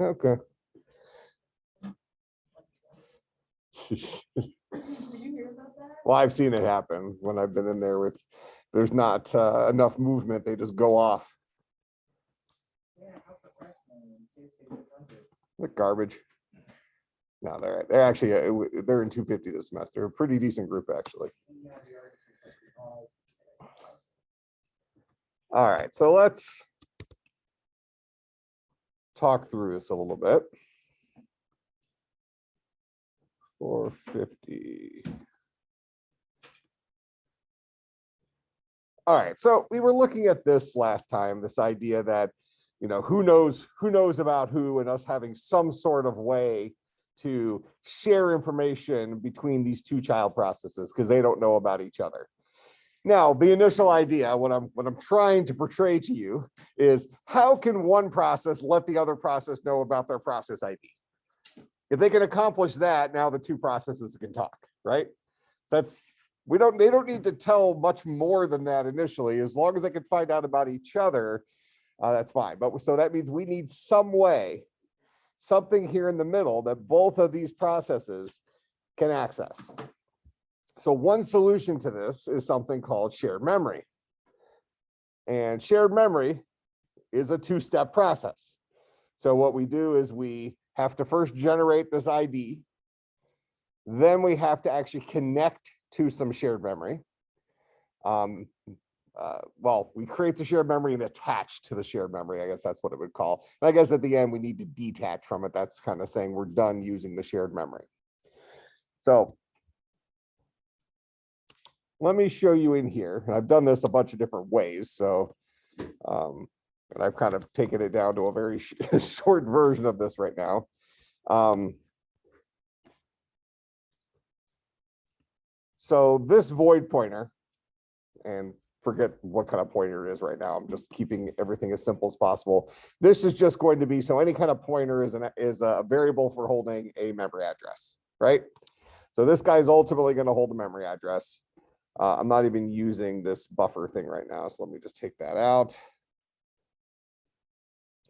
Okay. Well, I've seen it happen when I've been in there with, there's not enough movement, they just go off. What garbage. No, they're actually, they're in 250 this semester. A pretty decent group, actually. All right, so let's talk through this a little bit. 450. All right, so we were looking at this last time, this idea that, you know, who knows about who, and us having some sort of way to share information between these two child processes because they don't know about each other. Now, the initial idea, what I'm trying to portray to you is, how can one process let the other process know about their process ID? If they can accomplish that, now the two processes can talk, right? That's, they don't need to tell much more than that initially. As long as they can find out about each other, that's fine. But so that means we need some way, something here in the middle that both of these processes can access. So one solution to this is something called shared memory. And shared memory is a two-step process. So what we do is we have to first generate this ID. Then we have to actually connect to some shared memory. Well, we create the shared memory and attach to the shared memory. I guess that's what it would call. And I guess at the end, we need to detach from it. That's kind of saying we're done using the shared memory. So let me show you in here. And I've done this a bunch of different ways. So, and I've kind of taken it down to a very short version of this right now. So this void pointer, and forget what kind of pointer it is right now. I'm just keeping everything as simple as possible. This is just going to be, so any kind of pointer is a variable for holding a memory address, right? So this guy's ultimately going to hold a memory address. I'm not even using this buffer thing right now, so let me just take that out.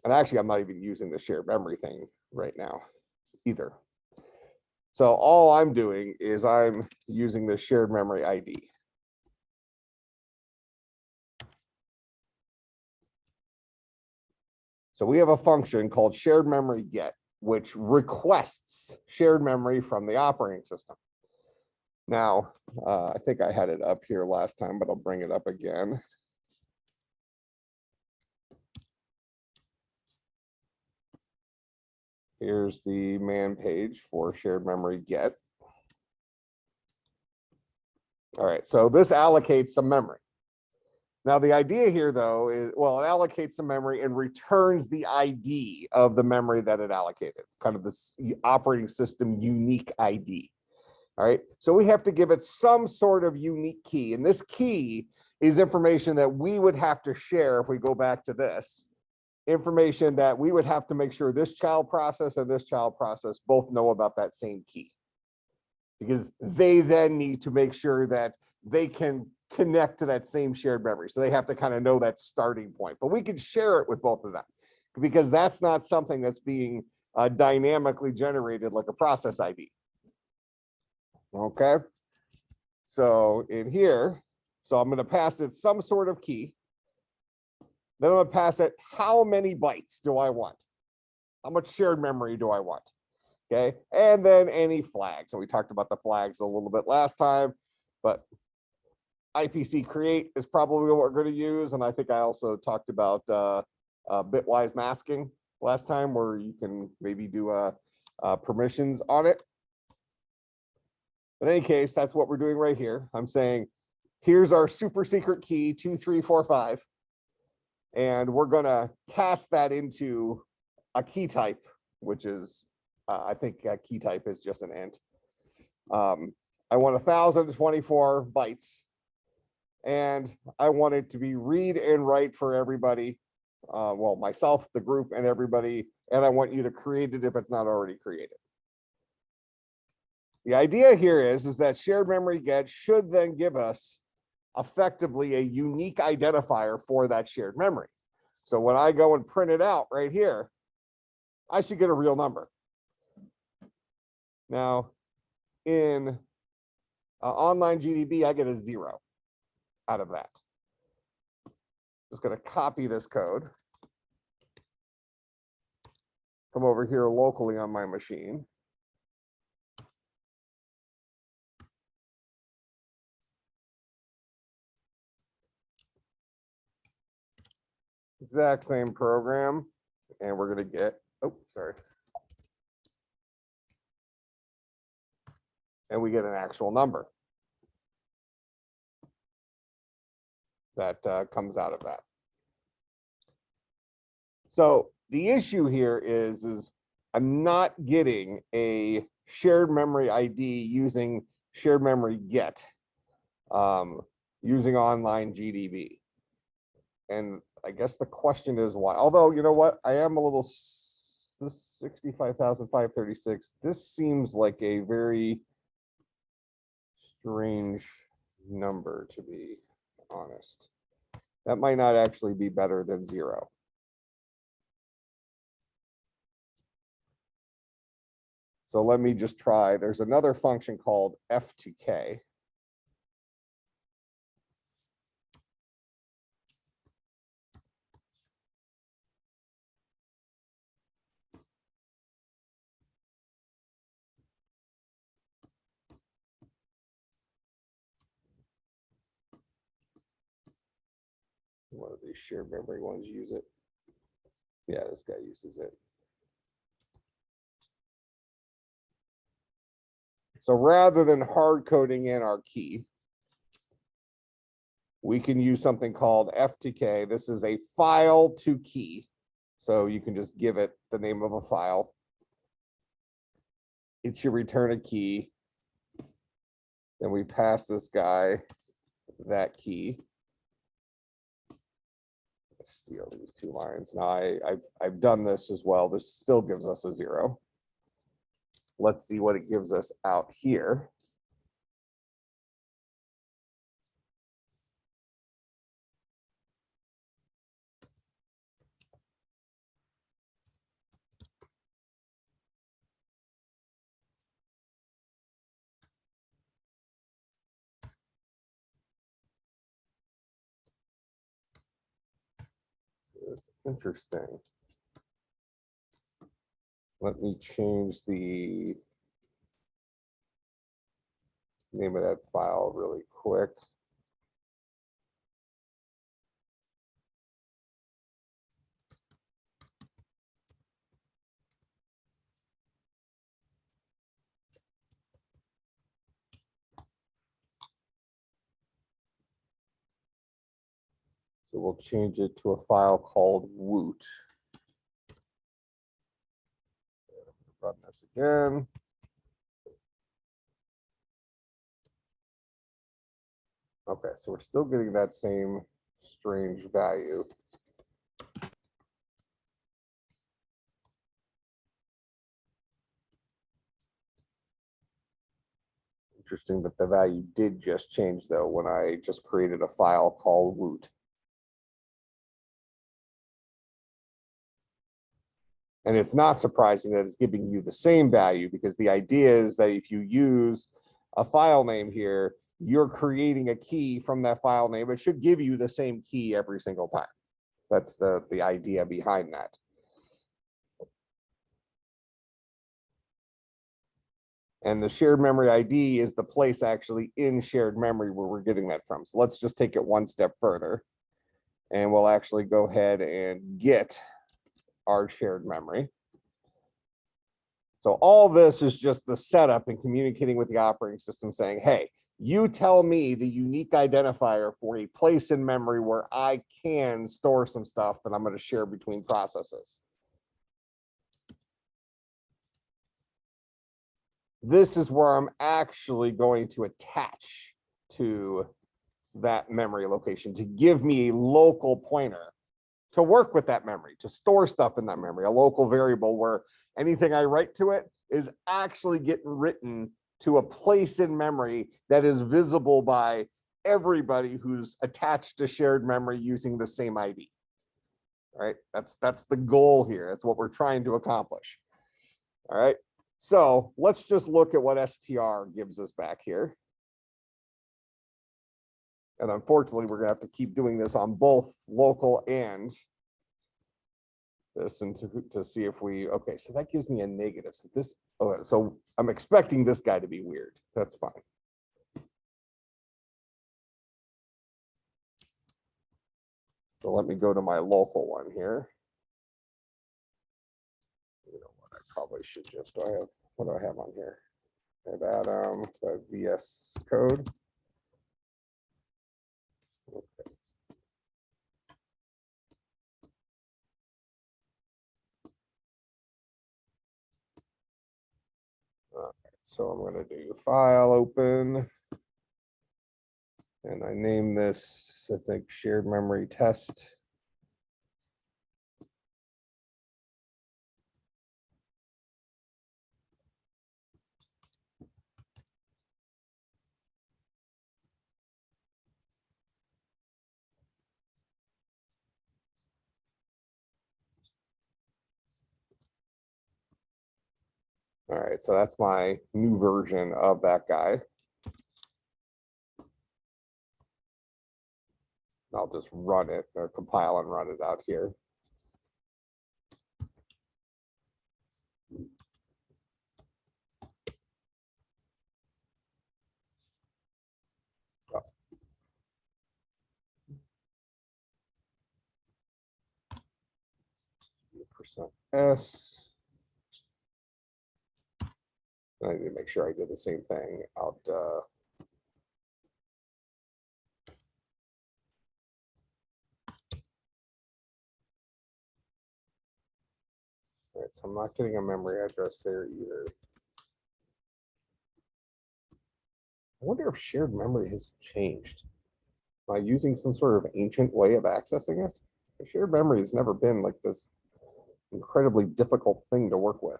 And actually, I'm not even using the shared memory thing right now either. So all I'm doing is I'm using the shared memory ID. So we have a function called shared memory get, which requests shared memory from the operating system. Now, I think I had it up here last time, but I'll bring it up again. Here's the man page for shared memory get. All right, so this allocates some memory. Now, the idea here, though, is, well, it allocates some memory and returns the ID of the memory that it allocated, kind of this operating system unique ID. All right, so we have to give it some sort of unique key. And this key is information that we would have to share if we go back to this. Information that we would have to make sure this child process and this child process both know about that same key. Because they then need to make sure that they can connect to that same shared memory. So they have to kind of know that starting point. But we can share it with both of them, because that's not something that's being dynamically generated like a process ID. Okay, so in here, so I'm going to pass it some sort of key. Then I'm going to pass it how many bytes do I want? How much shared memory do I want? Okay, and then any flag. So we talked about the flags a little bit last time, but IPC create is probably what we're going to use. And I think I also talked about bitwise masking last time, where you can maybe do permissions on it. In any case, that's what we're doing right here. I'm saying, here's our super secret key 2345. And we're going to cast that into a key type, which is, I think a key type is just an int. I want 1024 bytes. And I want it to be read and write for everybody. Well, myself, the group, and everybody. And I want you to create it if it's not already created. The idea here is that shared memory get should then give us effectively a unique identifier for that shared memory. So when I go and print it out right here, I should get a real number. Now, in online GDB, I get a 0 out of that. Just going to copy this code. Come over here locally on my machine. Exact same program, and we're going to get, oh, sorry. And we get an actual number that comes out of that. So the issue here is I'm not getting a shared memory ID using shared memory get using online GDB. And I guess the question is why. Although, you know what, I am a little, this 65,536, this seems like a very strange number, to be honest. That might not actually be better than 0. So let me just try. There's another function called F to K. One of these shared memory ones use it. Yeah, this guy uses it. So rather than hard coding in our key, we can use something called F to K. This is a file to key. So you can just give it the name of a file. It should return a key. Then we pass this guy that key. Let's steal these 2 lines. Now I've done this as well. This still gives us a 0. Let's see what it gives us out here. It's interesting. Let me change the name of that file really quick. So we'll change it to a file called woot. Run this again. Okay, so we're still getting that same strange value. Interesting that the value did just change though when I just created a file called woot. And it's not surprising that it's giving you the same value, because the idea is that if you use a file name here, you're creating a key from that file name. It should give you the same key every single time. That's the idea behind that. And the shared memory ID is the place actually in shared memory where we're getting that from. So let's just take it one step further. And we'll actually go ahead and get our shared memory. So all this is just the setup and communicating with the operating system saying, hey, you tell me the unique identifier for a place in memory where I can store some stuff that I'm going to share between processes. This is where I'm actually going to attach to that memory location to give me a local pointer to work with that memory, to store stuff in that memory, a local variable where anything I write to it is actually getting written to a place in memory that is visible by everybody who's attached to shared memory using the same ID. right? That's the goal here. That's what we're trying to accomplish. All right. So let's just look at what str gives us back here. And unfortunately, we're gonna have to keep doing this on both local and this, and to see if we, okay, so that gives me a negative. So this, okay, so I'm expecting this guy to be weird. That's fine. So let me go to my local one here. You know what, I probably should just, do I have, what do I have on here? I have Adam, the VS code. Okay. All right, so I'm going to do file open. And I name this, I think, shared memory test. All right, so that's my new version of that guy. I'll just run it or compile and run it out here. %s. I need to make sure I did the same thing out. All right, so I'm not getting a memory address there either. I wonder if shared memory has changed. Am I using some sort of ancient way of accessing it? The shared memory has never been like this incredibly difficult thing to work with.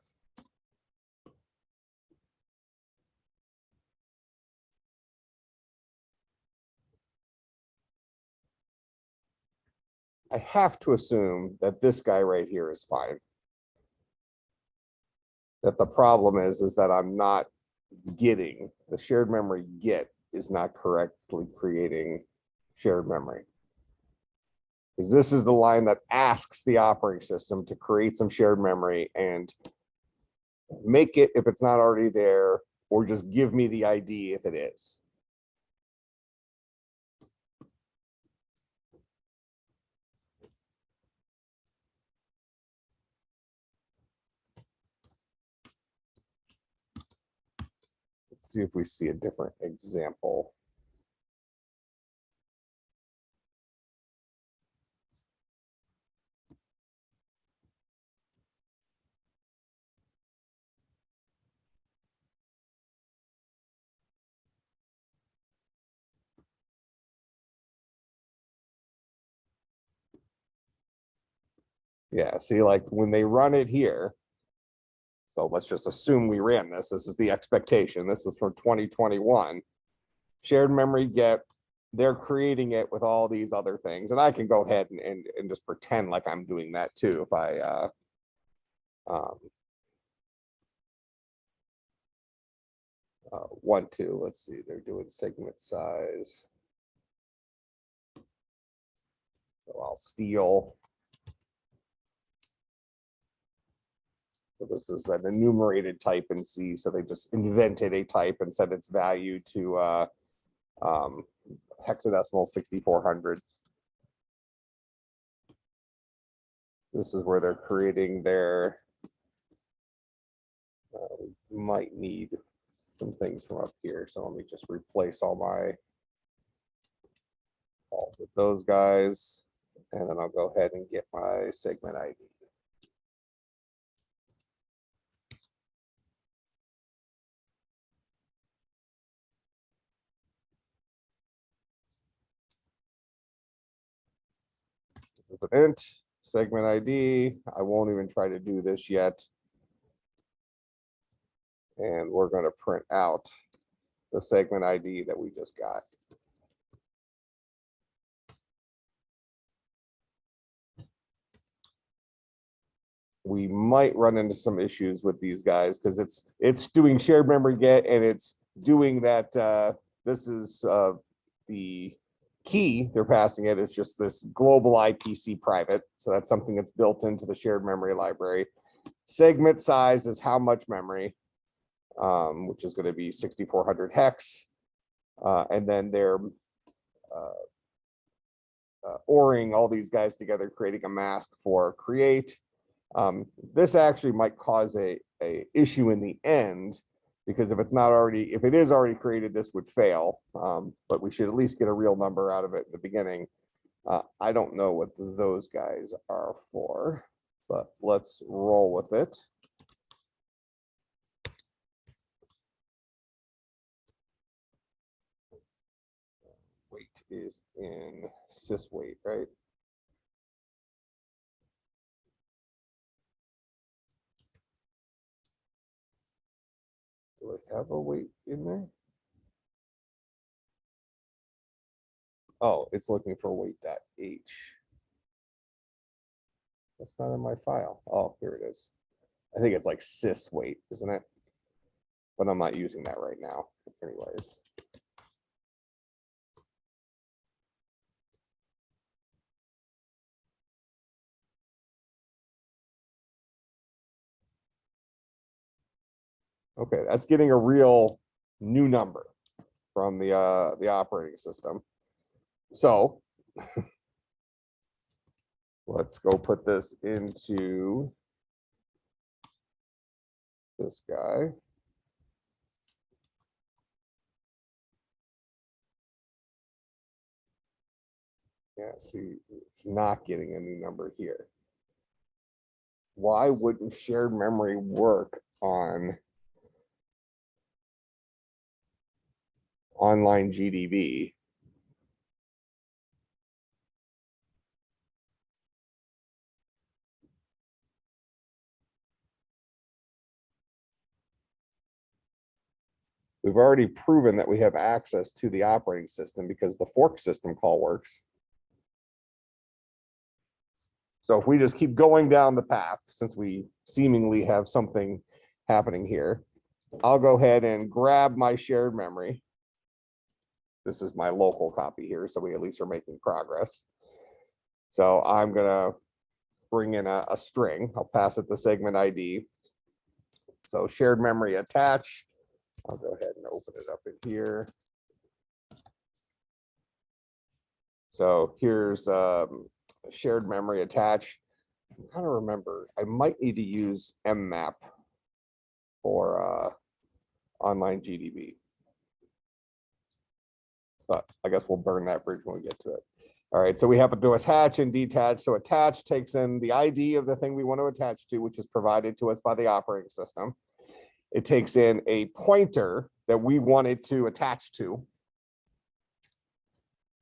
I have to assume that this guy right here is fine. That the problem is that I'm not getting the shared memory get is not correctly creating shared memory. Because this is the line that asks the operating system to create some shared memory and make it if it's not already there, or just give me the ID if it is. Let's see if we see a different example. Yeah, see, like when they run it here, so let's just assume we ran this. This is the expectation. This was from 2021. Shared memory get, they're creating it with all these other things. And I can go ahead and just pretend like I'm doing that too if I want to. Let's see, they're doing segment size. So I'll steal. So this is an enumerated type in C. So they just invented a type and set its value to hexadecimal 6400. This is where they're creating their, might need some things from up here. So let me just replace all my calls with those guys. And then I'll go ahead and get my segment ID. This is an int, segment ID. I won't even try to do this yet. And we're going to print out the segment ID that we just got. we might run into some issues with these guys because it's doing shared memory get, and it's doing that. This is the key they're passing it is just this global IPC private. So that's something that's built into the shared memory library. Segment size is how much memory, which is going to be 6400 hex. And then they're ORing all these guys together, creating a mask for create. This actually might cause a issue in the end, because if it is already created, this would fail. But we should at least get a real number out of it in the beginning. I don't know what those guys are for, but let's roll with it. Weight is in sys weight, right? Do I have a weight in there? Oh, it's looking for weight.h. That's not in my file. Oh, here it is. I think it's like sys weight, isn't it? But I'm not using that right now. Anyways. Okay, that's getting a real new number from the operating system. So let's go put this into this guy. Yeah, see, it's not getting a new number here. Why wouldn't shared memory work on online GDB? We've already proven that we have access to the operating system because the fork system call works. So if we just keep going down the path, since we seemingly have something happening here, I'll go ahead and grab my shared memory. This is my local copy here, so we at least are making progress. So I'm gonna bring in a string. I'll pass it the segment ID. So shared memory attach. I'll go ahead and open it up in here. So here's shared memory attach. I'm trying to remember. I might need to use mmap for online GDB. But I guess we'll burn that bridge when we get to it. All right, so we have to do attach and detach. So attach takes in the ID of the thing we want to attach to, which is provided to us by the operating system. It takes in a pointer that we wanted to attach to,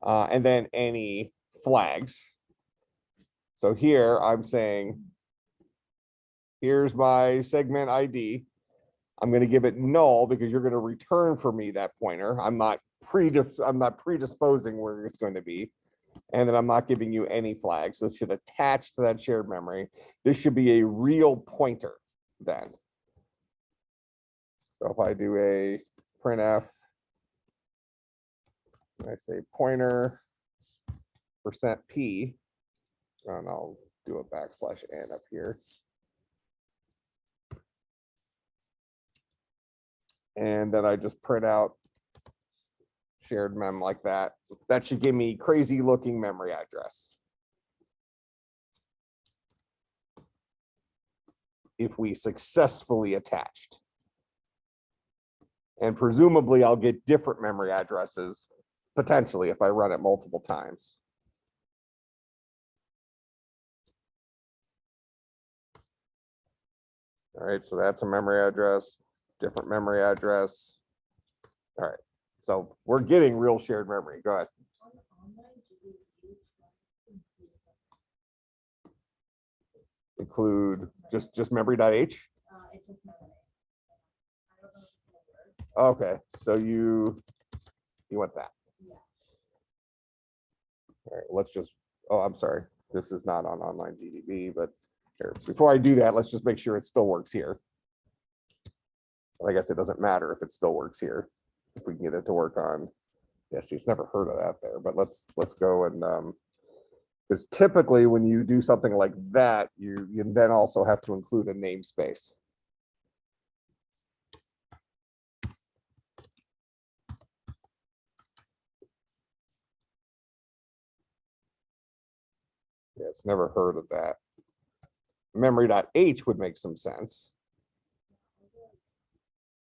and then any flags. So here I'm saying, here's my segment ID. I'm going to give it null because you're going to return for me that pointer. I'm not predisposing where it's going to be. And then I'm not giving you any flags. So it should attach to that shared memory. This should be a real pointer then. So if I do a printf, I say pointer %p, and I'll do a \n up here. And then I just print out shared mem like that. That should give me crazy looking memory address. If we successfully attached. And presumably I'll get different memory addresses, potentially, if I run it multiple times. All right, so that's a memory address, different memory address. All right, so we're getting real shared memory. Go ahead. Include just memory.h? Okay, so you want that. All right, let's just, oh, I'm sorry. This is not on online GDB, but Here, before I do that, let's just make sure it still works here. I guess it doesn't matter if it still works here. If we can get it to work on, yeah, see, it's never heard of that there, but let's go and because typically when you do something like that, you then also have to include a namespace. Yeah, it's never heard of that. Memory.h would make some sense.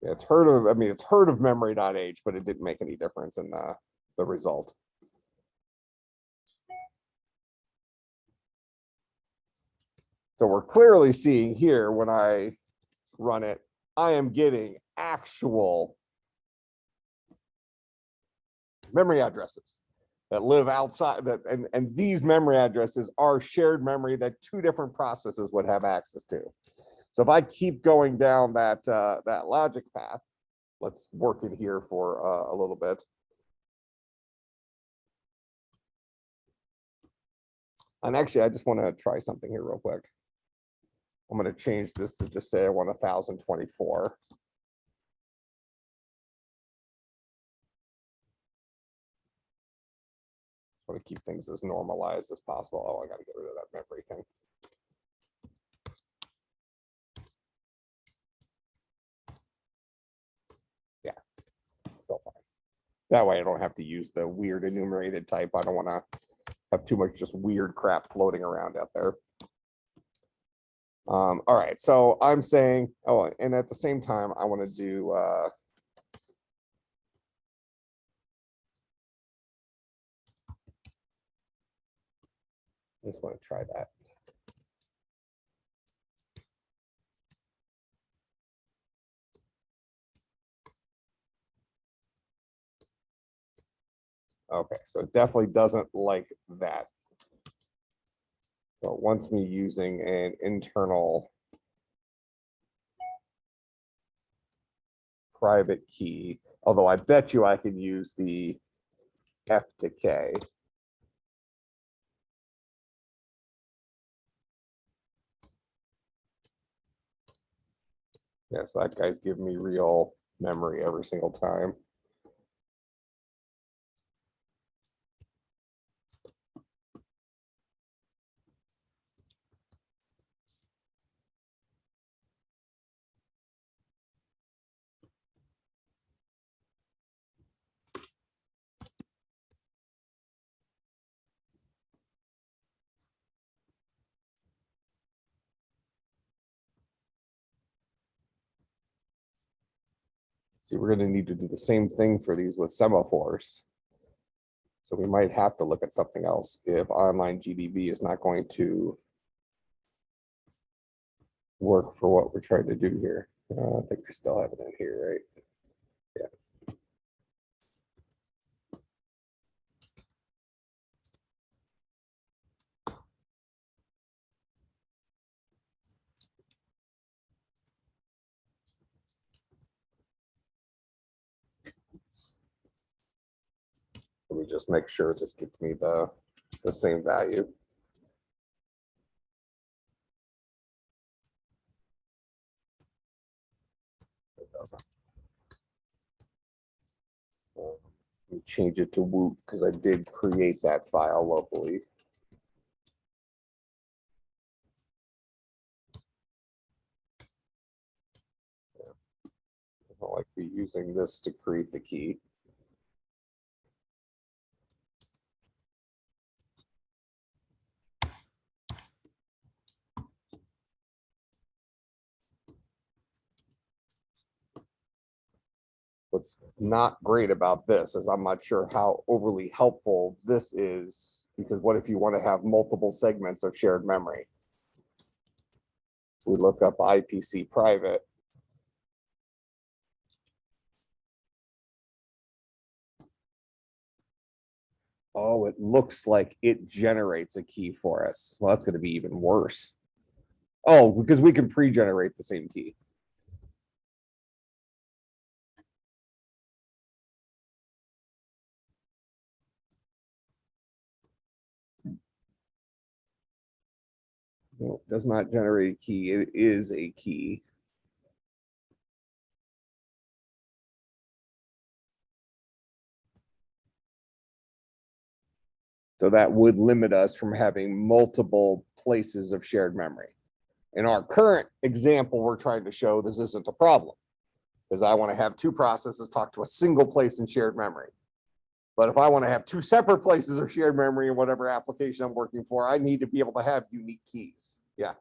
Yeah, it's heard of, I mean, it's heard of memory.h, but it didn't make any difference in the result. So we're clearly seeing here when I run it, I am getting actual memory addresses that live outside that, and these memory addresses are shared memory that two different processes would have access to. So if I keep going down that that logic path, let's work in here for a little bit. And actually, I just want to try something here real quick. I'm going to change this to just say I want 1024. Just want to keep things as normalized as possible. Oh, I got to get rid of that memory thing. Yeah, still fine. That way I don't have to use the weird enumerated type. I don't want to have too much just weird crap floating around out there. All right, so I'm saying, oh, and at the same time, I want to do I just want to try that. Okay, so it definitely doesn't like that. So it wants me using an internal private key, although I bet you I can use the F to K. Yeah, so that guy's giving me real memory every single time. See, we're going to need to do the same thing for these with semaphores. So we might have to look at something else if online GDB is not going to work for what we're trying to do here. I think I still have it in here, right? Yeah. Let me just make sure this gets me the same value. It doesn't. Let me change it to Woot because I did create that file locally. I don't like be using this to create the key. What's not great about this is I'm not sure how overly helpful this is, because what if you want to have multiple segments of shared memory? We look up IPC private. Oh, it looks like it generates a key for us. Well, that's going to be even worse. Oh, because we can pre-generate the same key. No, it does not generate a key. It is a key. So that would limit us from having multiple places of shared memory. In our current example, we're trying to show this isn't a problem because I want to have two processes talk to a single place in shared memory. But if I want to have two separate places of shared memory in whatever application I'm working for, I need to be able to have unique keys. Yeah.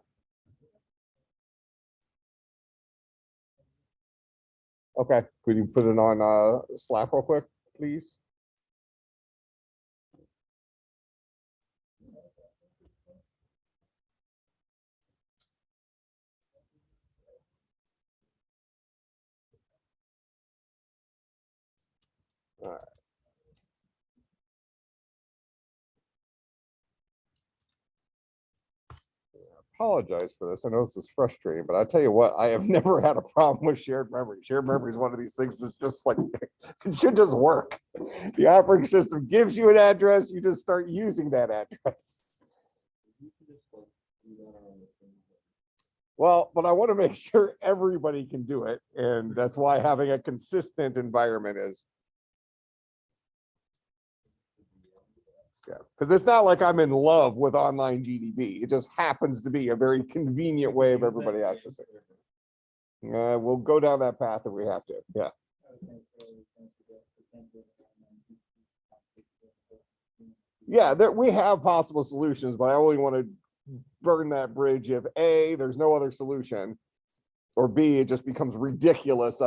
Okay. Could you put it on Slack real quick, please? All right. Apologize for this. I know this is frustrating, but I tell you what, I have never had a problem with shared memory. Shared memory is one of these things that's just like, it should just work. The operating system gives you an address, you just start using that address. Well, but I want to make sure everybody can do it. And that's why having a consistent environment is. Yeah, because it's not like I'm in love with online GDB. It just happens to be a very convenient way of everybody accessing. We'll go down that path if we have to. Yeah. Yeah, we have possible solutions, but I only want to burn that bridge if A, there's no other solution, or B, it just becomes ridiculous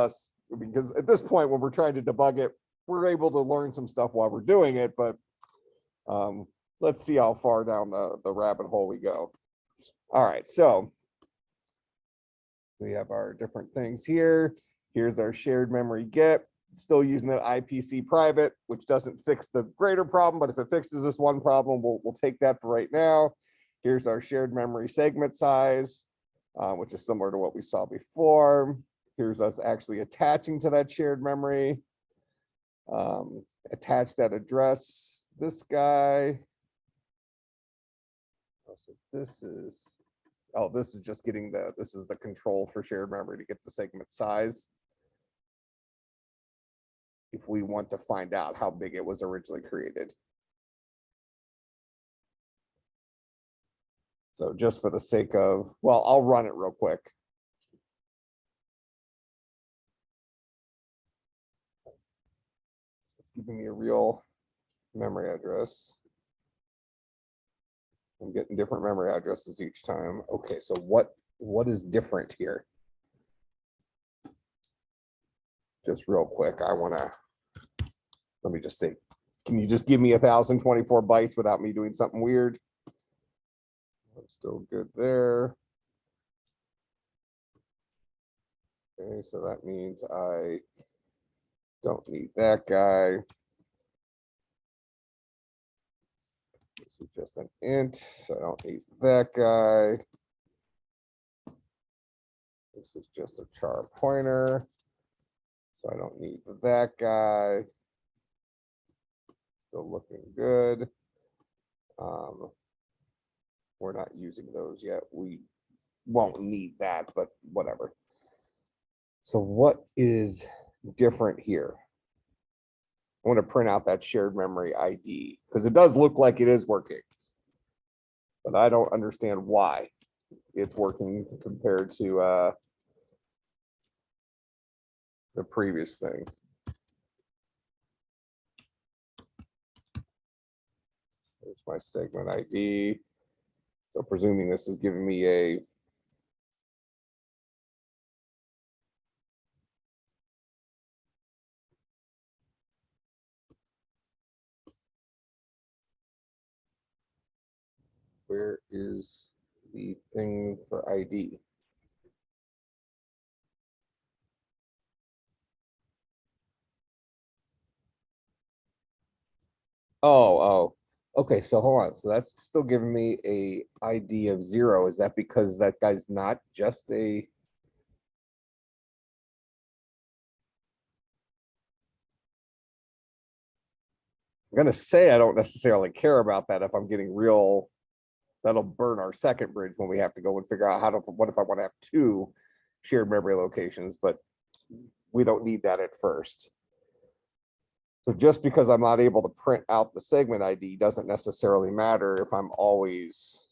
because at this point when we're trying to debug it, we're able to learn some stuff while we're doing it, but let's see how far down the rabbit hole we go. All right, so we have our different things here. Here's our shared memory get. Still using that IPC private, which doesn't fix the greater problem, but if it fixes this one problem, we'll take that for right now. Here's our shared memory segment size, which is similar to what we saw before. Here's us actually attaching to that shared memory. Attach that address, this guy. So this is just getting this is the control for shared memory to get the segment size. If we want to find out how big it was originally created. So just for the sake of, well, I'll run it real quick. It's giving me a real memory address. I'm getting different memory addresses each time. Okay, so what is different here? Just real quick, let me just say, can you just give me 1024 bytes without me doing something weird? I'm still good there. Okay, so that means I don't need that guy. This is just an int, so I don't need that guy. This is just a char pointer, so I don't need that guy. Still looking good. We're not using those yet. We won't need that, but whatever. So what is different here? I want to print out that shared memory ID because it does look like it is working, but I don't understand why it's working compared to the previous thing. There's my segment ID. So presuming this is giving me a where is the thing for ID? Oh, okay. So hold on. So that's still giving me a ID of 0. Is that because that guy's not just a? I'm gonna say I don't necessarily care about that if I'm getting real that'll burn our second bridge when we have to go and figure out how to, what if I want to have two shared memory locations, but we don't need that at first. So just because I'm not able to print out the segment ID doesn't necessarily matter if I'm always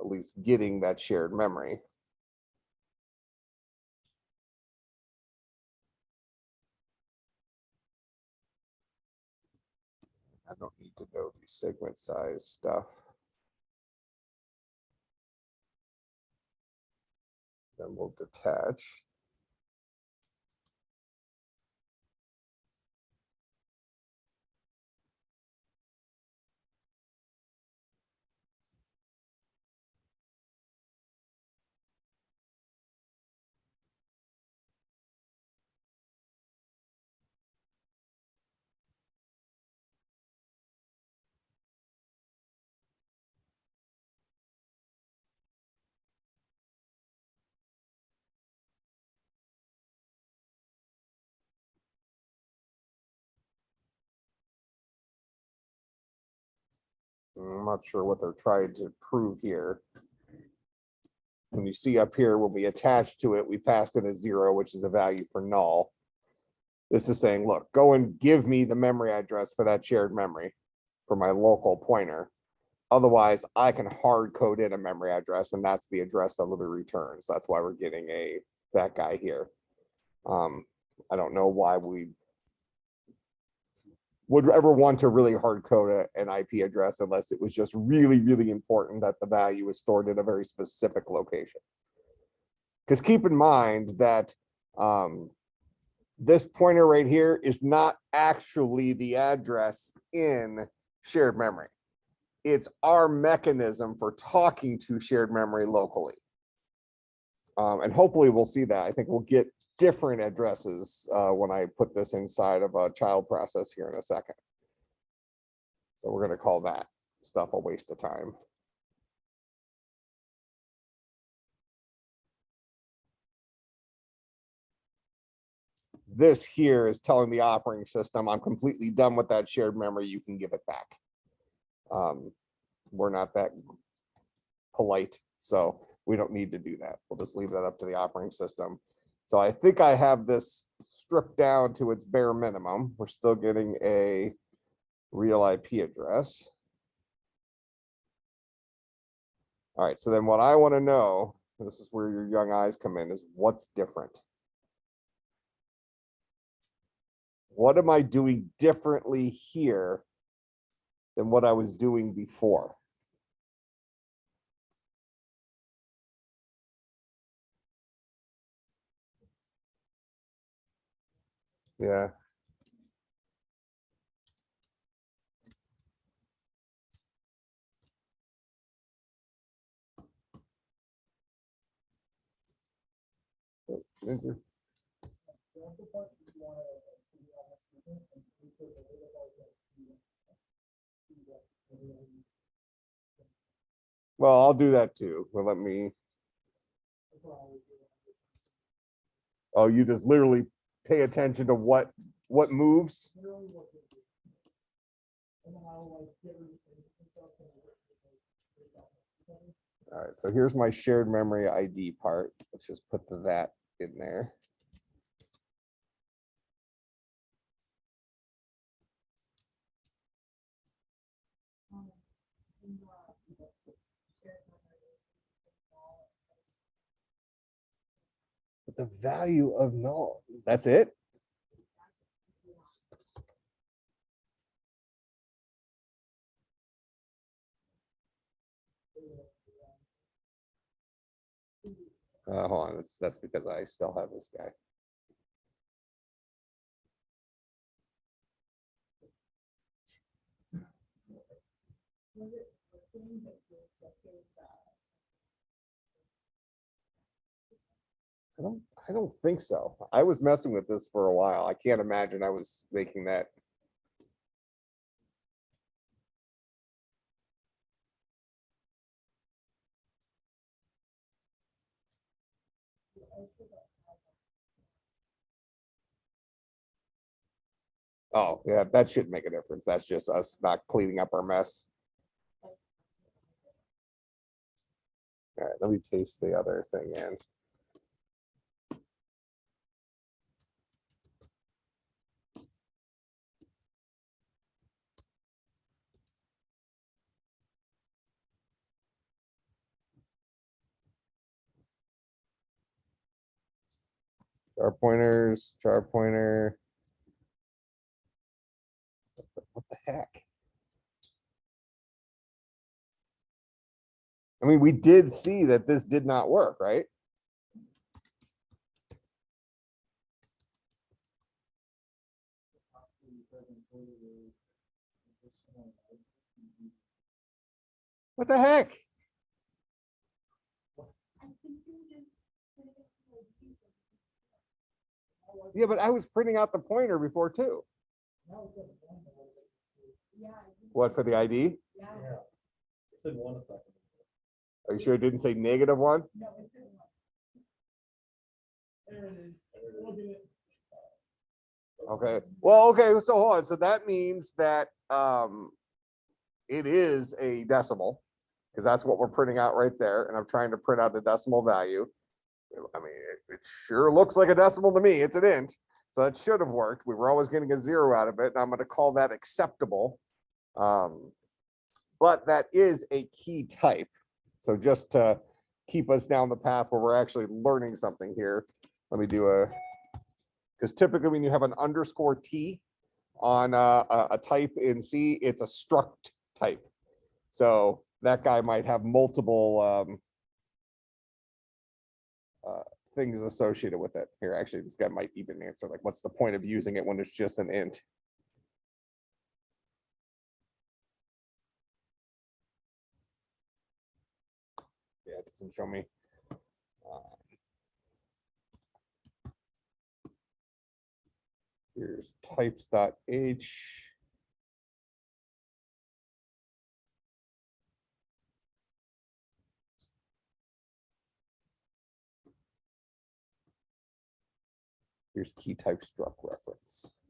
at least getting that shared memory. I don't need to know the segment size stuff. Then we'll detach. I'm not sure what they're trying to prove here. When you see up here, when we attach to it, we passed in a 0, which is the value for null. This is saying, look, go and give me the memory address for that shared memory for my local pointer. Otherwise, I can hard code in a memory address, and that's the address that will be returned. So that's why we're getting that guy here. I don't know why we would ever want to really hard code an IP address unless it was just really, really important that the value is stored in a very specific location. Because keep in mind that this pointer right here is not actually the address in shared memory. It's our mechanism for talking to shared memory locally. And hopefully we'll see that. I think we'll get different addresses when I put this inside of a child process here in a second. So we're going to call that stuff a waste of time. This here is telling the operating system, I'm completely done with that shared memory. You can give it back. We're not that polite, so we don't need to do that. We'll just leave that up to the operating system. So I think I have this stripped down to its bare minimum. We're still getting a real IP address. All right, so then what I want to know, and this is where your young eyes come in, is what's different? What am I doing differently here than what I was doing before? Yeah. Well, I'll do that too. Well, let me. Oh, you just literally pay attention to what moves. All right, so here's my shared memory ID part. Let's just put that in there. But the value of null, that's it? Hold on, that's because I still have this guy. I don't think so. I was messing with this for a while. I can't imagine I was making that. Oh, yeah, that shouldn't make a difference. That's just us not cleaning up our mess. All right, let me paste the other thing in. Chart pointers, chart pointer. What the heck? I mean, we did see that this did not work, right? What the heck? Yeah, but I was printing out the pointer before too. What, for the ID? Yeah. It said 1 a second. Are you sure it didn't say -1? No, it said 1. There it is. Look at it. Okay. Well, okay. So hold on. So that means that it is a decimal, because that's what we're printing out right there. And I'm trying to print out a decimal value. I mean, it sure looks like a decimal to me. It's an int. So it should have worked. We were always getting a 0 out of it. And I'm going to call that acceptable. But that is a key type. So just to keep us down the path where we're actually learning something here, let me do because typically when you have an _T on a type in C, it's a struct type. So that guy might have multiple things associated with it. Here, actually, this guy might even answer, like, what's the point of using it when it's just an int? Yeah, it doesn't show me. Here's types.h. Here's key type struct reference.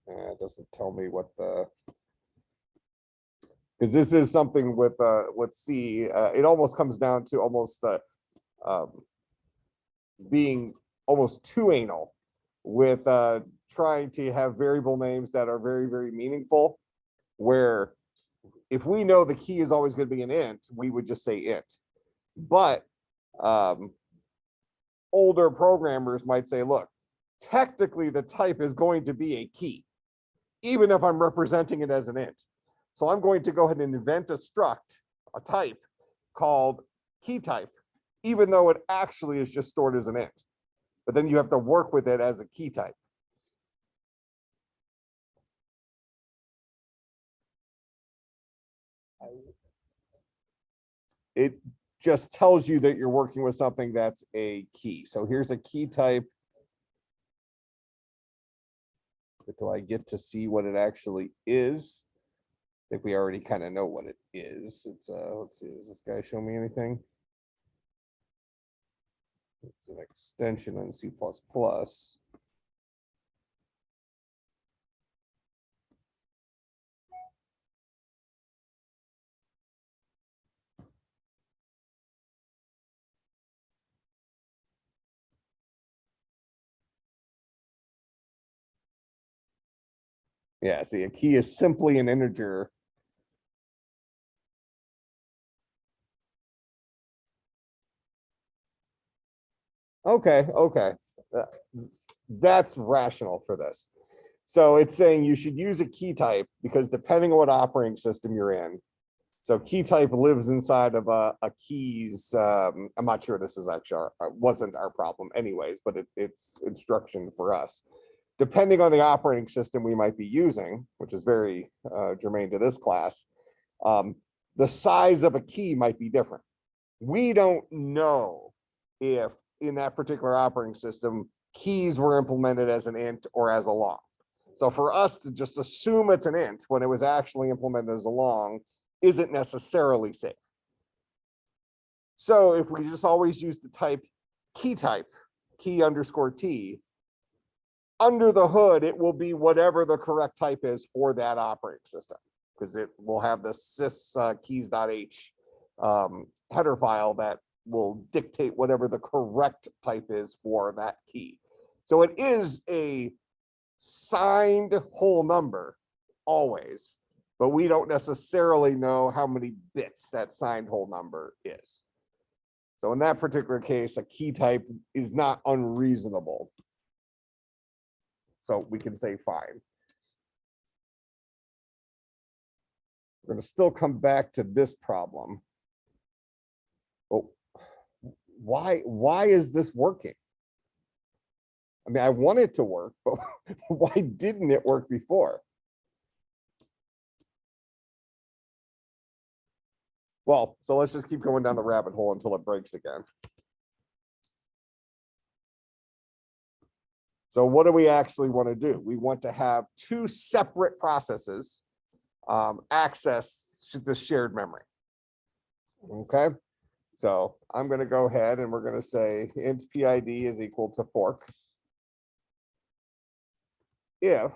It doesn't tell me what the, because this is something with C. It almost comes down to almost being almost too anal with trying to have variable names that are very, very meaningful, where if we know the key is always going to be an int, we would just say int. But older programmers might say, look, technically the type is going to be a key, even if I'm representing it as an int. So I'm going to go ahead and invent a struct, a type called key type, even though it actually is just stored as an int. But then you have to work with it as a key type. It just tells you that you're working with something that's a key. So here's a key type. But do I get to see what it actually is? I think we already kind of know what it is. It's let's see, does this guy show me anything? It's an extension in C++. Yeah, see, a key is simply an integer. Okay, okay. That's rational for this. So it's saying you should use a key type because depending on what operating system you're in. So key type lives inside of a keys. I'm not sure this is actually wasn't our problem anyways, but it's instruction for us. Depending on the operating system we might be using, which is very germane to this class, the size of a key might be different. We don't know if in that particular operating system, keys were implemented as an int or as a long. So for us to just assume it's an int when it was actually implemented as a long isn't necessarily safe. So if we just always use the type, key _T, under the hood, it will be whatever the correct type is for that operating system. because it will have the sys keys.h header file that will dictate whatever the correct type is for that key. So it is a signed whole number always, but we don't necessarily know how many bits that signed whole number is. So in that particular case, a key type is not unreasonable. So we can say fine. We're going to still come back to this problem. Oh, why is this working? I mean, I want it to work, but why didn't it work before? Well, so let's just keep going down the rabbit hole until it breaks again. So what do we actually want to do? We want to have two separate processes access the shared memory. Okay, so I'm going to go ahead and we're going to say int PID is equal to fork if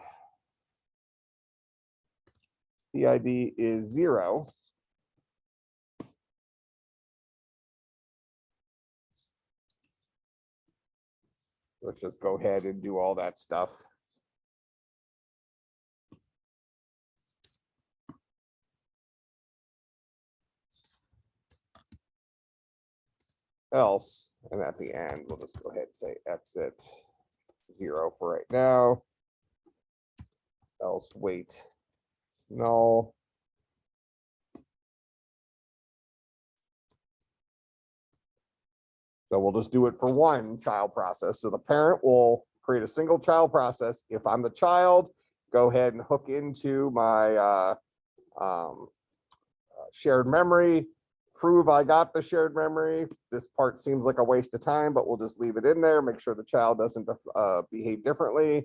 PID is 0. Let's just go ahead and do all that stuff. Else, and at the end, we'll just go ahead and say exit 0 for right now. Else wait null. So we'll just do it for one child process. So the parent will create a single child process. If I'm the child, go ahead and hook into my shared memory, prove I got the shared memory. This part seems like a waste of time, but we'll just leave it in there, make sure the child doesn't behave differently.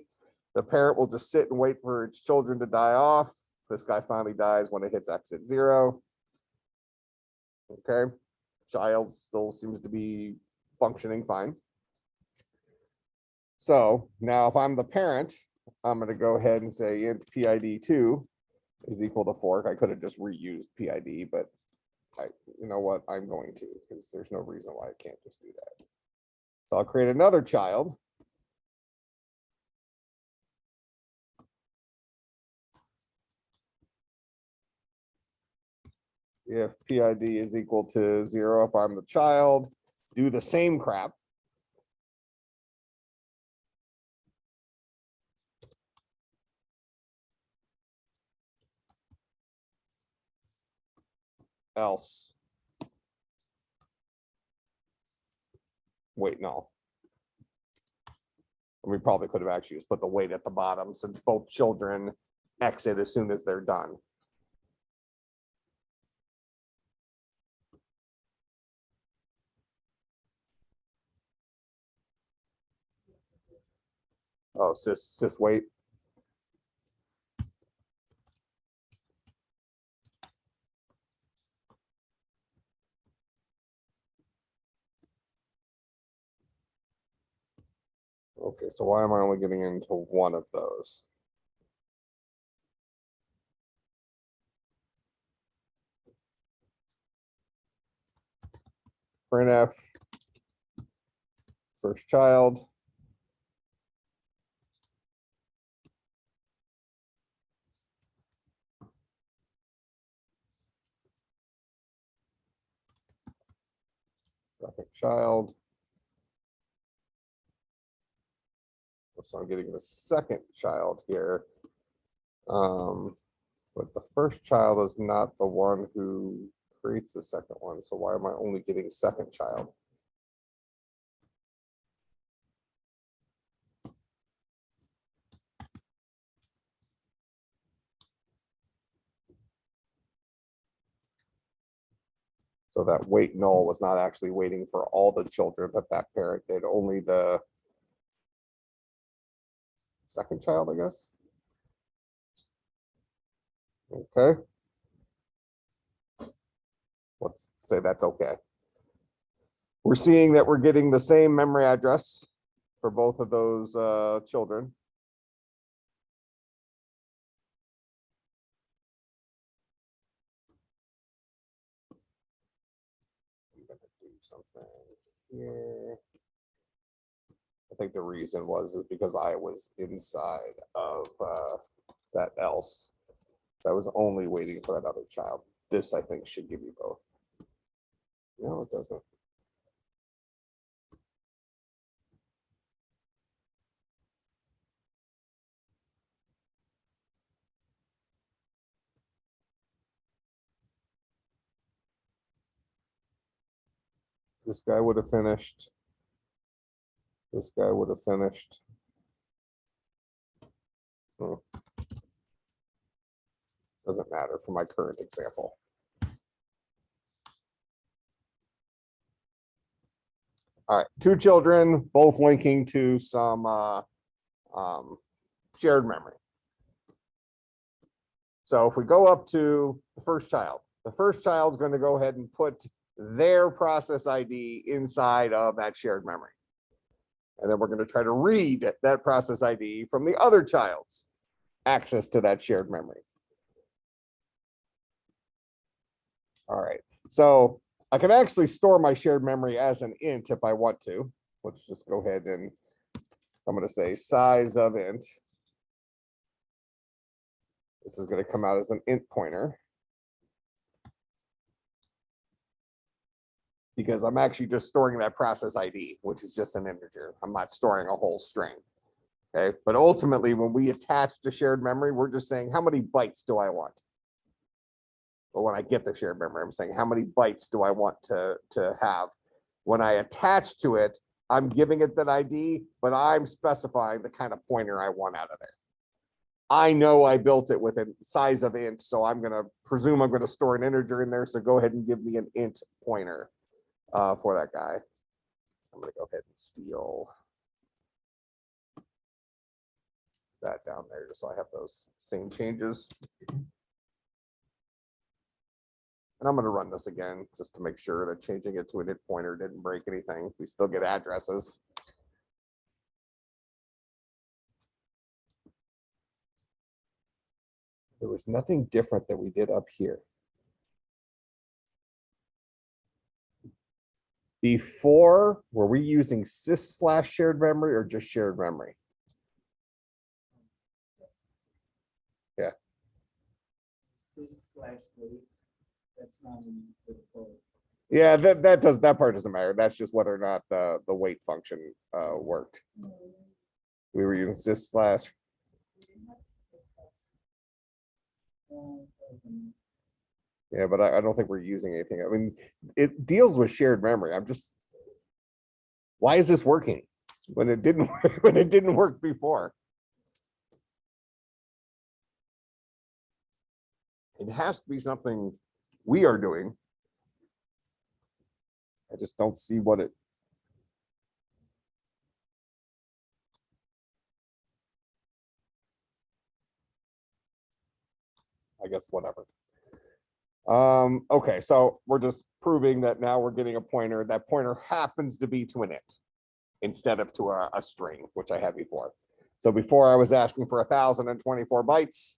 The parent will just sit and wait for its children to die off. This guy finally dies when it hits exit 0. Okay, child still seems to be functioning fine. So now if I'm the parent, I'm going to go ahead and say int PID2 is equal to fork. I could have just reused PID, but you know what? I'm going to, because there's no reason why I can't just do that. So I'll create another child. If PID is equal to 0, if I'm the child, do the same crap. Else wait null. We probably could have actually just put the wait at the bottom since both children exit as soon as they're done. Oh, sys wait. Okay, so why am I only getting into one of those? Printf, first child. Second child. So I'm getting the second child here. But the first child is not the one who creates the second one. So why am I only getting second child? So that wait null was not actually waiting for all the children that that parent did, only the second child, I guess. Okay. Let's say that's okay. We're seeing that we're getting the same memory address for both of those children. gonna do something here. I think the reason is because I was inside of that else. So I was only waiting for that other child. This, I think, should give you both. No, it doesn't. This guy would have finished. This guy would have finished. Oh. Doesn't matter for my current example. All right, two children, both linking to some shared memory. So if we go up to the first child's going to go ahead and put their process ID inside of that shared memory. And then we're going to try to read that process ID from the other child's access to that shared memory. All right, so I can actually store my shared memory as an int if I want to. Let's just go ahead and I'm going to say size of int. This is going to come out as an int pointer. Because I'm actually just storing that process ID, which is just an integer. I'm not storing a whole string. Okay, but ultimately, when we attach to shared memory, we're just saying how many bytes do I want? Or when I get the shared memory, I'm saying how many bytes do I want to have? When I attach to it, I'm giving it that ID, but I'm specifying the kind of pointer I want out of there. I know I built it with a size of int, so I'm going to presume I'm going to store an integer in there. So go ahead and give me an int pointer for that guy. I'm going to go ahead and steal that down there just so I have those same changes. And I'm going to run this again just to make sure that changing it to an int pointer didn't break anything. We still get addresses. There was nothing different that we did up here. Before, were we using sys/shared memory or just shared memory? Yeah. Sys/wait. That's not in the code. Yeah, that part doesn't matter. That's just whether or not the wait function worked. We were using sys/. Yeah, but I don't think we're using anything. I mean, it deals with shared memory. I'm just, why is this working when it didn't when it didn't work before? It has to be something we are doing. I just don't see what it. I guess whatever. Okay, so we're just proving that now we're getting a pointer. That pointer happens to be to an int instead of to a string, which I had before. So before I was asking for 1,024 bytes.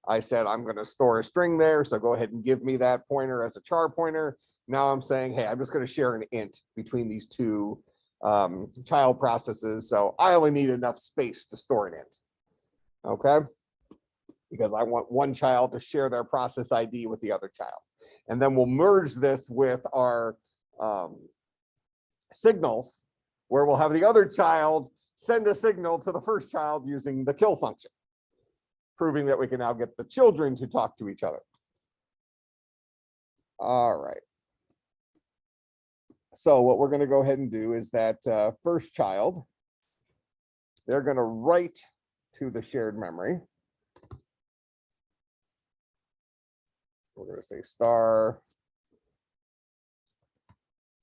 I said, I'm going to store a string there. So go ahead and give me that pointer as a char pointer. Now I'm saying, hey, I'm just going to share an int between these two child processes. So I only need enough space to store an int. Okay. Because I want one child to share their process ID with the other child. And then we'll merge this with our signals, where we'll have the other child send a signal to the first child using the kill function, proving that we can now get the children to talk to each other. All right. So what we're going to go ahead and do is that first child, they're going to write to the shared memory. We're going to say star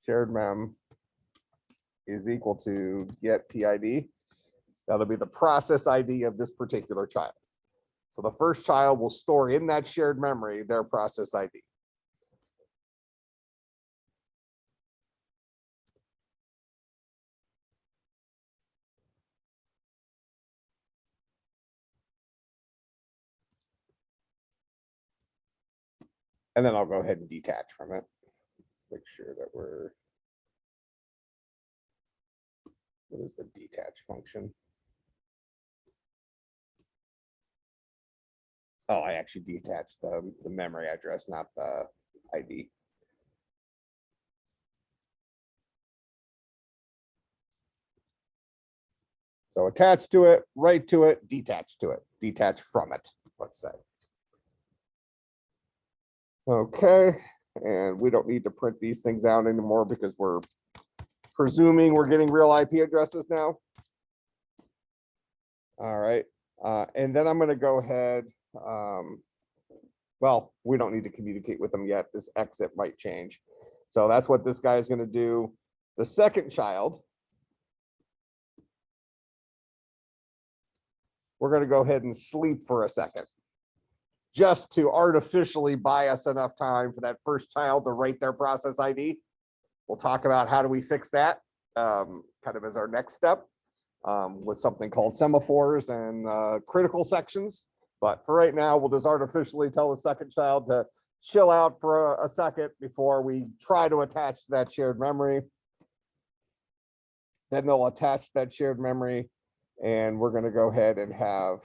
shared mem is equal to get PID. That'll be the process ID of this particular child. So the first child will store in that shared memory their process ID. And then I'll go ahead and detach from it. Let's make sure that we're What is the detach function? Oh, I actually detached the memory address, not the ID. So attach to it, write to it, detach to it, detach from it, let's say. Okay, and we don't need to print these things out anymore because we're presuming we're getting real IP addresses now. All right, and then I'm going to go ahead. Well, we don't need to communicate with them yet. This exit might change. So that's what this guy is going to do. The second child, we're going to go ahead and sleep for a second, just to artificially buy us enough time for that first child to write their process ID. We'll talk about how do we fix that kind of as our next step with something called semaphores and critical sections. But for right now, we'll just artificially tell the second child to chill out for a second before we try to attach to that shared memory. Then they'll attach that shared memory, and we're going to go ahead and have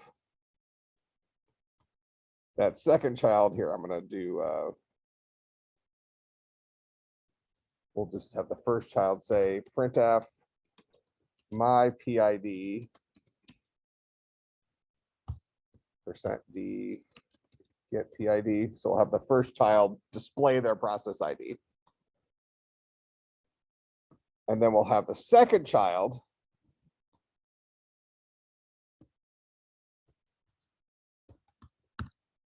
that second child here. I'm going to do, we'll just have the first child say printf my PID %d get PID. So we'll have the first child display their process ID. And then we'll have the second child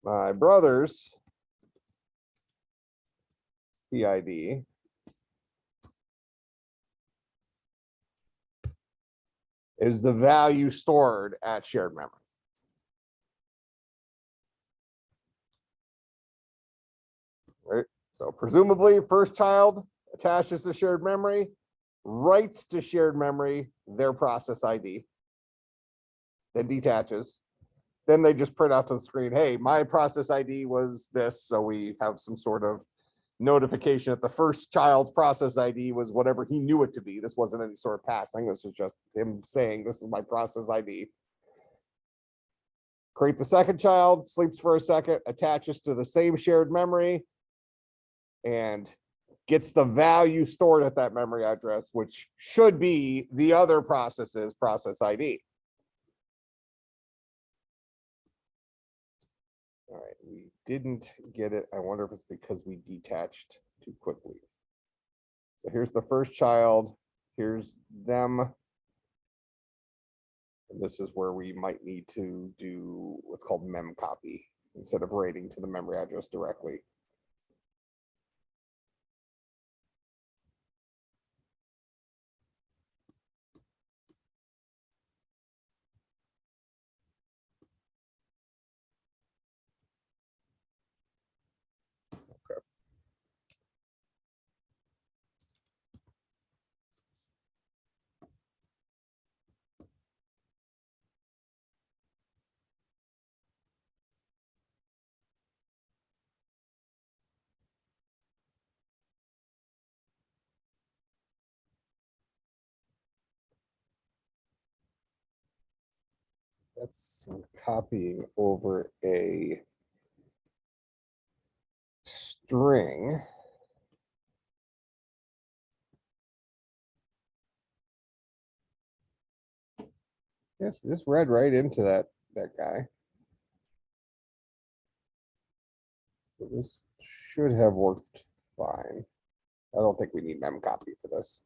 my brother's PID is the value stored at shared memory. Right. So presumably first child attaches to shared memory, writes to shared memory their process ID, then detaches. Then they just print out to the screen, hey, my process ID was this. So we have some sort of notification that the first child's process ID was whatever he knew it to be. This wasn't any sort of passing. This was just him saying, this is my process ID. Create the second child, sleeps for a second, attaches to the same shared memory, and gets the value stored at that memory address, which should be the other process's process ID. All right, we didn't get it. I wonder if it's because we detached too quickly. So here's the first child. Here's them. And this is where we might need to do what's called mem copy instead of writing to the memory address directly. That's copying over a string. Yes, this read right into that guy. So this should have worked fine. I don't think we need mem copy for this.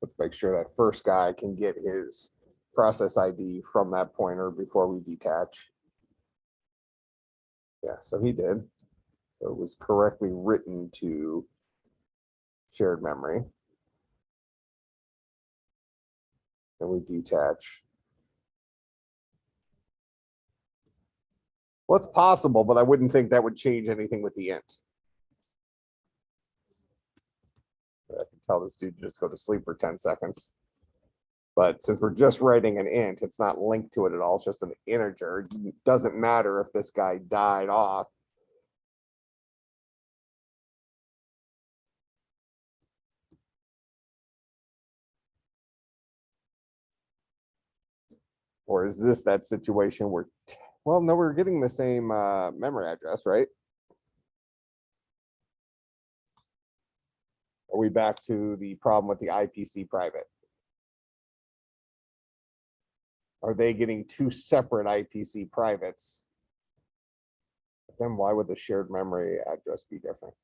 Let's make sure that first guy can get his process ID from that pointer before we detach. Yeah, so he did. So it was correctly written to shared memory. And we detach. Well, it's possible, but I wouldn't think that would change anything with the int. I can tell this dude just go to sleep for 10 seconds. But since we're just writing an int, it's not linked to it at all. It's just an integer. It doesn't matter if this guy died off. Or is this that situation where, well, no, we're getting the same memory address, right? Are we back to the problem with the IPC private? Are they getting two separate IPC privates? Then why would the shared memory address be different?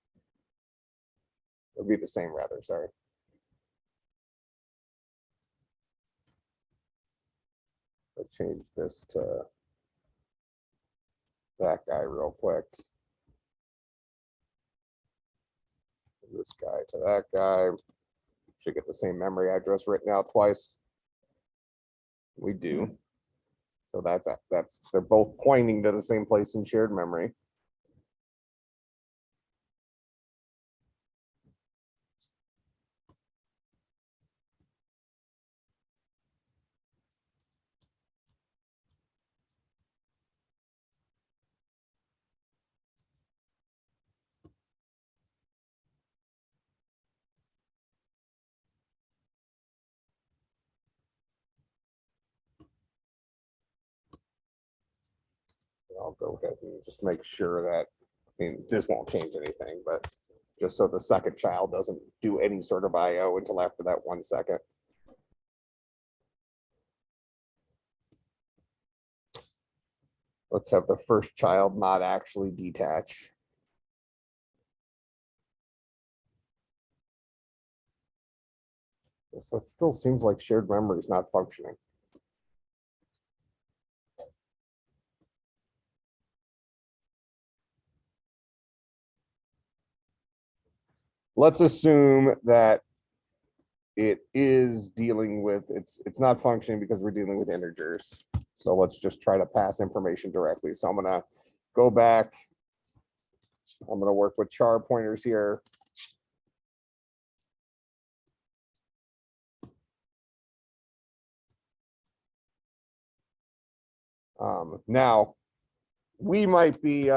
It would be the same, rather, sorry. Let's change this to that guy real quick. This guy to that guy. Should get the same memory address written out twice. We do. So that's they're both pointing to the same place in shared memory. I'll go ahead and just make sure that, I mean, this won't change anything, but just so the second child doesn't do any sort of IO until after that 1 second. Let's have the first child not actually detach. So it still seems like shared memory is not functioning. Let's assume that it is dealing with, it's not functioning because we're dealing with integers. So let's just try to pass information directly. So I'm gonna go back. I'm gonna work with char pointers here. Now we might be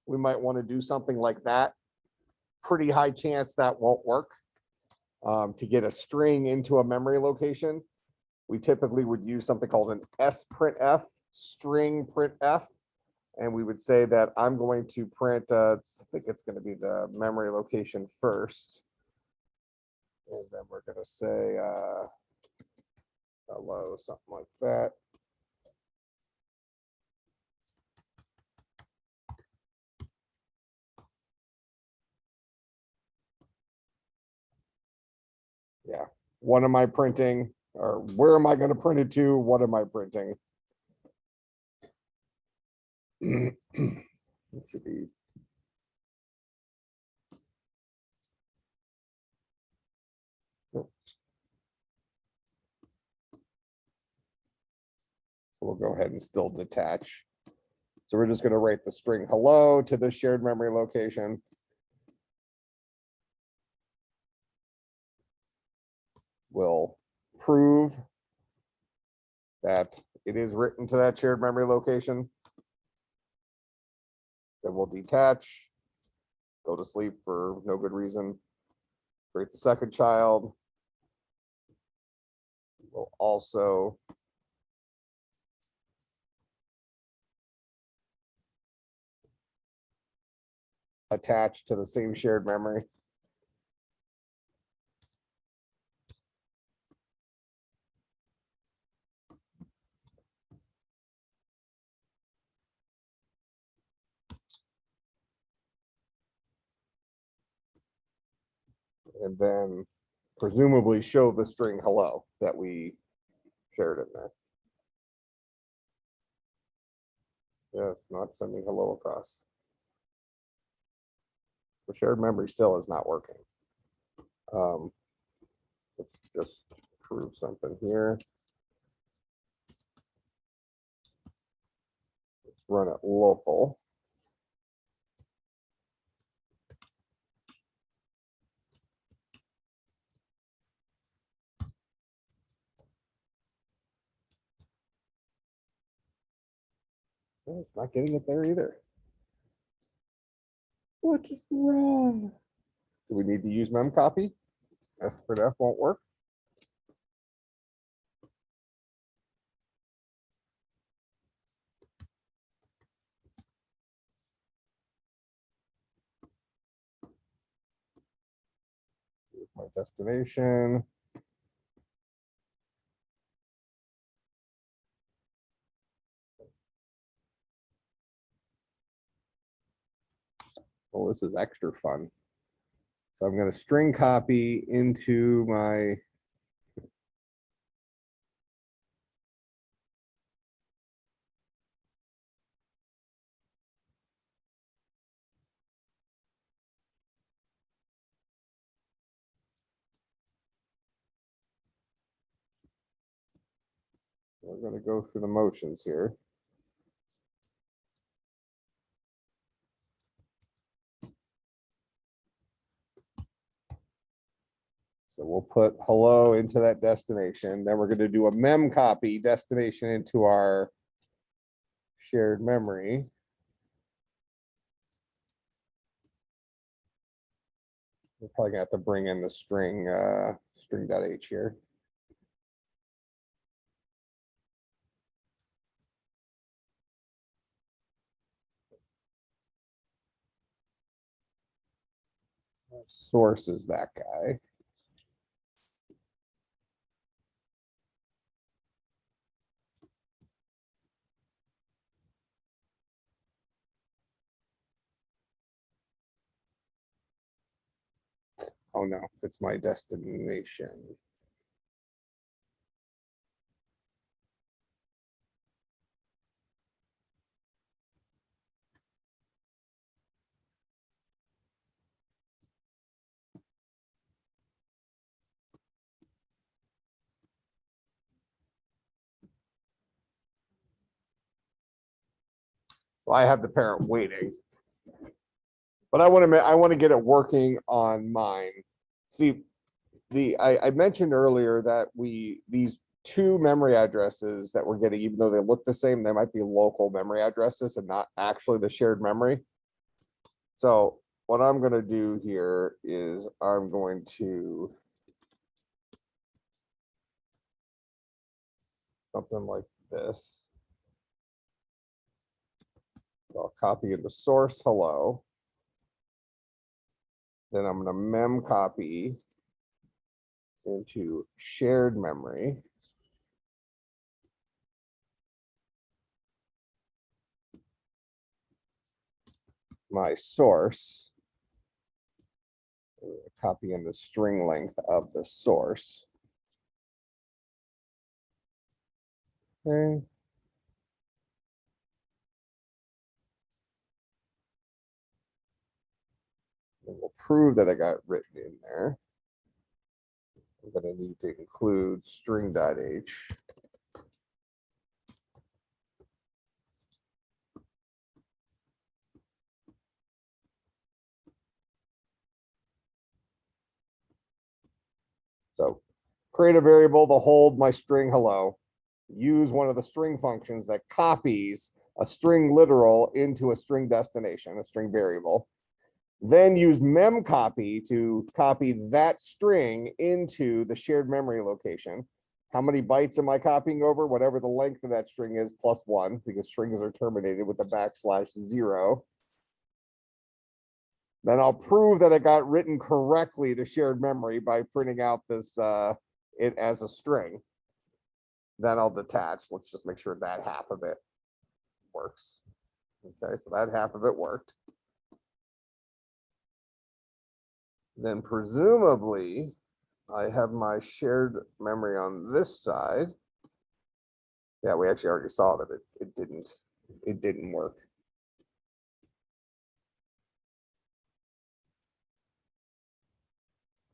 we might want to do something like that. Pretty high chance that won't work. To get a string into a memory location, we typically would use something called an sprintf, string printf, and we would say that I'm going to print, I think it's going to be the memory location first, and then we're going to say hello, something like that. Yeah, what am I printing, or where am I going to print it to? What am I printing? It should be. So we'll go ahead and still detach. So we're just going to write the string hello to the shared memory location. We'll prove that it is written to that shared memory location. Then we'll detach, go to sleep for no good reason, create the second child. We'll also attach to the same shared memory. And then presumably show the string hello that we shared in there. Yes, not sending hello across. The shared memory still is not working. Let's just prove something here. Let's run it local. It's not getting it there either. What is wrong? Do we need to use memcopy? S-printf won't work. Here's my destination. Oh, this is extra fun. So I'm going to string copy into my we're going to go through the motions here. So we'll put hello into that destination. Then we're going to do a mem copy destination into our shared memory. We're probably gonna have to bring in the string string.h here. Source is that guy. Oh no, it's my destination. Well, I have the parent waiting, but I want to get it working on mine. See, I mentioned earlier that these two memory addresses that we're getting, even though they look the same, they might be local memory addresses and not actually the shared memory. So what I'm going to do here is I'm going to something like this. I'll copy in the source hello. Then I'm going to mem copy into shared memory. My source. Copy in the string length of the source. Okay. And we'll prove that it got written in there. I'm going to need to include string.h. So create a variable to hold my string hello. Use one of the string functions that copies a string literal into a string destination, a string variable. Then use memcopy to copy that string into the shared memory location. How many bytes am I copying over? Whatever the length of that string is plus 1, because strings are terminated with a \0. Then I'll prove that it got written correctly to shared memory by printing out this it as a string. Then I'll detach. Let's just make sure that half of it works. Okay, so that half of it worked. Then presumably I have my shared memory on this side. Yeah, we actually already saw that it didn't work.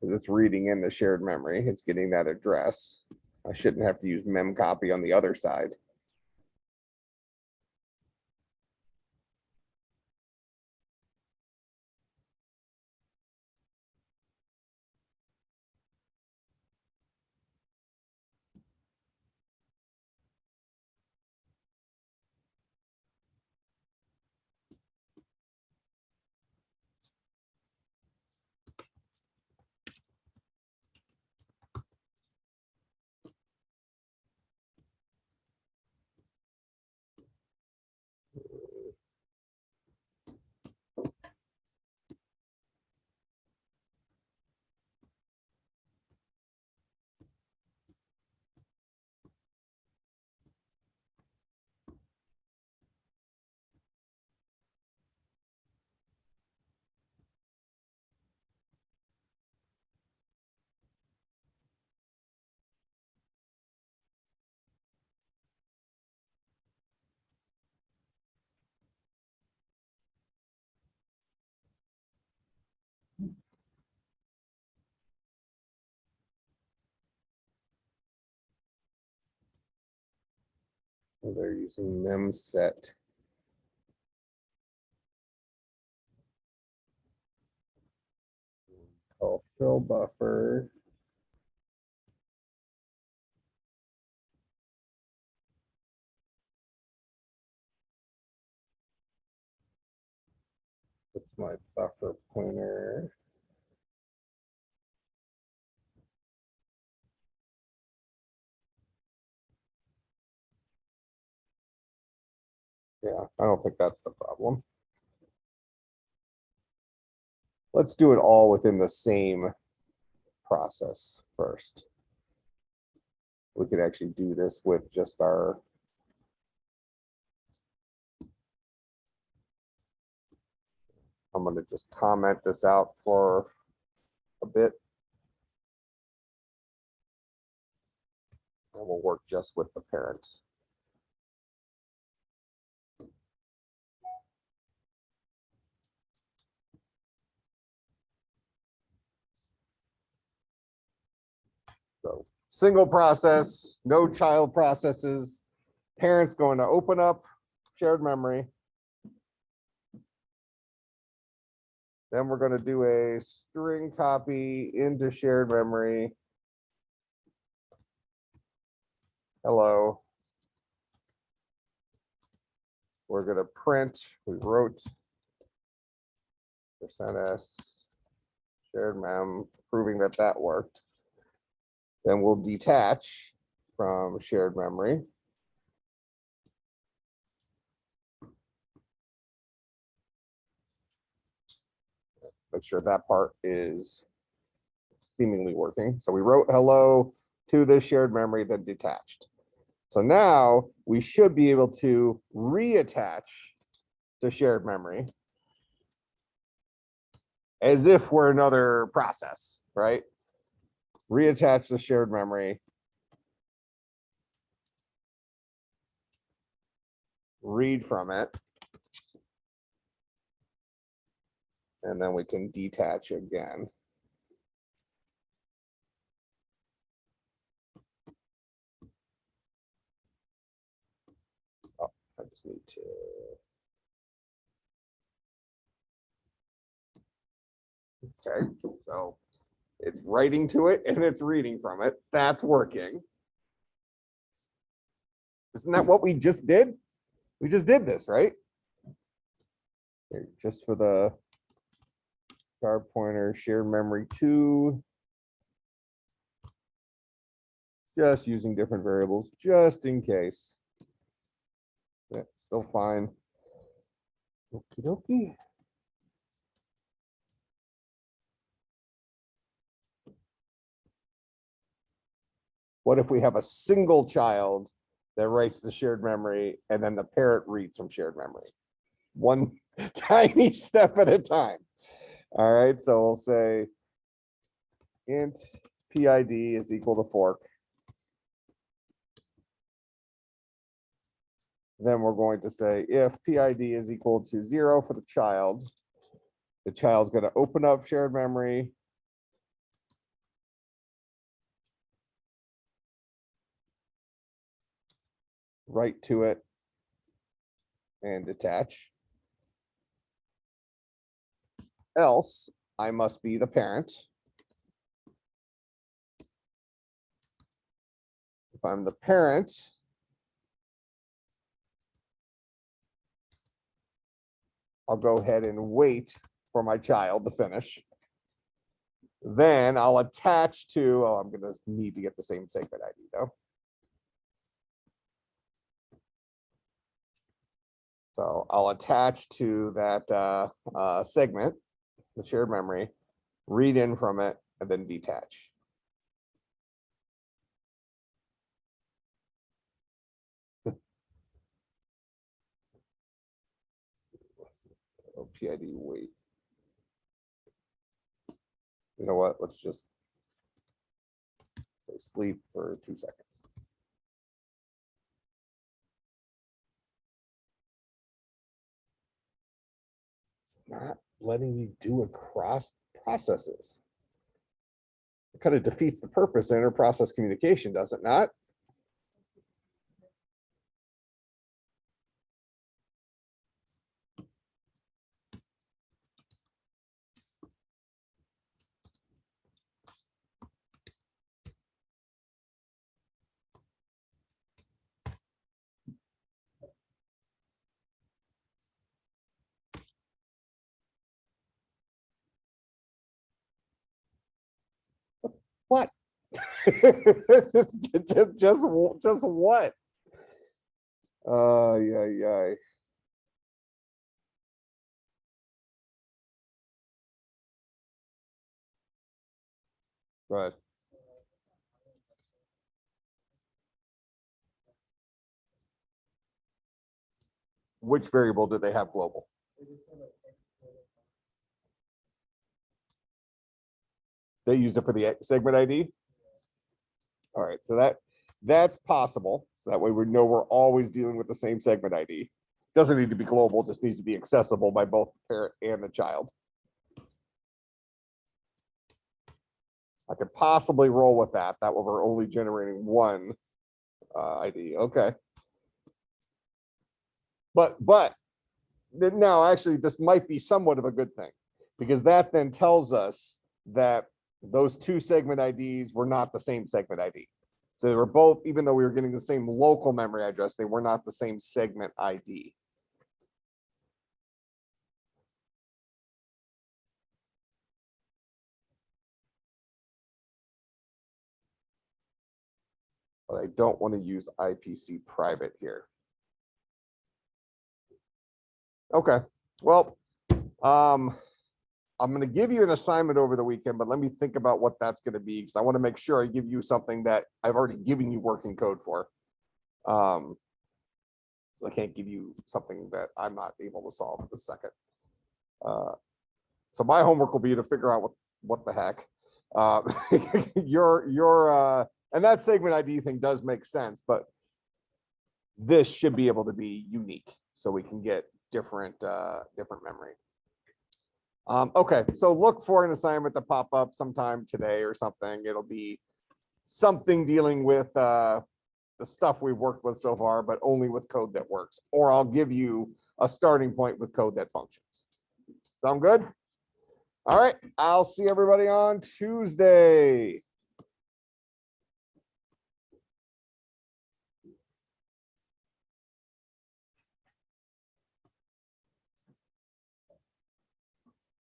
It's reading in the shared memory. It's getting that address. I shouldn't have to use memcopy on the other side. They're using memset. Call fill buffer. What's my buffer pointer? Yeah, I don't think that's the problem. Let's do it all within the same process first. We could actually do this with just our I'm going to just comment this out for a bit. And we'll work just with the parents. So single process, no child processes, parents going to open up shared memory. Then we're going to do a string copy into shared memory. Hello. We're going to print, we wrote %s shared mem, proving that that worked. Then we'll detach from shared memory. Make sure that part is seemingly working. So we wrote hello to this shared memory, then detached. So now we should be able to reattach to shared memory as if we're another process, right? Reattach the shared memory. Read from it. And then we can detach again. Oh, I just need to. Okay, so it's writing to it and it's reading from it. That's working. Isn't that what we just did? We just did this, right? Here, just for the star pointer, shared memory 2. Just using different variables, just in case. Yeah, still fine. Okie dokie. What if we have a single child that writes the shared memory and then the parent reads from shared memory? One tiny step at a time. All right, so we'll say int PID is equal to fork. Then we're going to say if PID is equal to 0 for the child's going to open up shared memory. Write to it and detach. Else, I must be the parent. If I'm the parent, I'll go ahead and wait for my child to finish. Then I'll attach to, oh, I'm going to need to get the same segment ID though. So I'll attach to that segment, the shared memory, read in from it, and then detach. Oh, PID, wait. You know what? Let's just say sleep for 2 seconds. It's not letting you do across processes. It kind of defeats the purpose of inter-process communication, does it not? What? just what? Yeah. Right. Which variable did they have global? They used it for the segment ID. All right, so that's possible. So that way we know we're always dealing with the same segment ID. Doesn't need to be global, just needs to be accessible by both the parent and the child. I could possibly roll with that. That way we're only generating one ID. Okay. But now actually this might be somewhat of a good thing, because that then tells us that those two segment IDs were not the same segment ID. So they were both, even though we were getting the same local memory address, they were not the same segment ID. But I don't want to use IPC private here. Okay, well, I'm going to give you an assignment over the weekend, but let me think about what that's going to be, because I want to make sure I give you something that I've already given you working code for. I can't give you something that I'm not able to solve at the second. So my homework will be to figure out what the heck. And that segment ID thing does make sense, but this should be able to be unique, so we can get different memory. Okay, so look for an assignment to pop up sometime today or something. It'll be something dealing with the stuff we've worked with so far, but only with code that works. Or I'll give you a starting point with code that functions. Sound good? All right, I'll see everybody on Tuesday.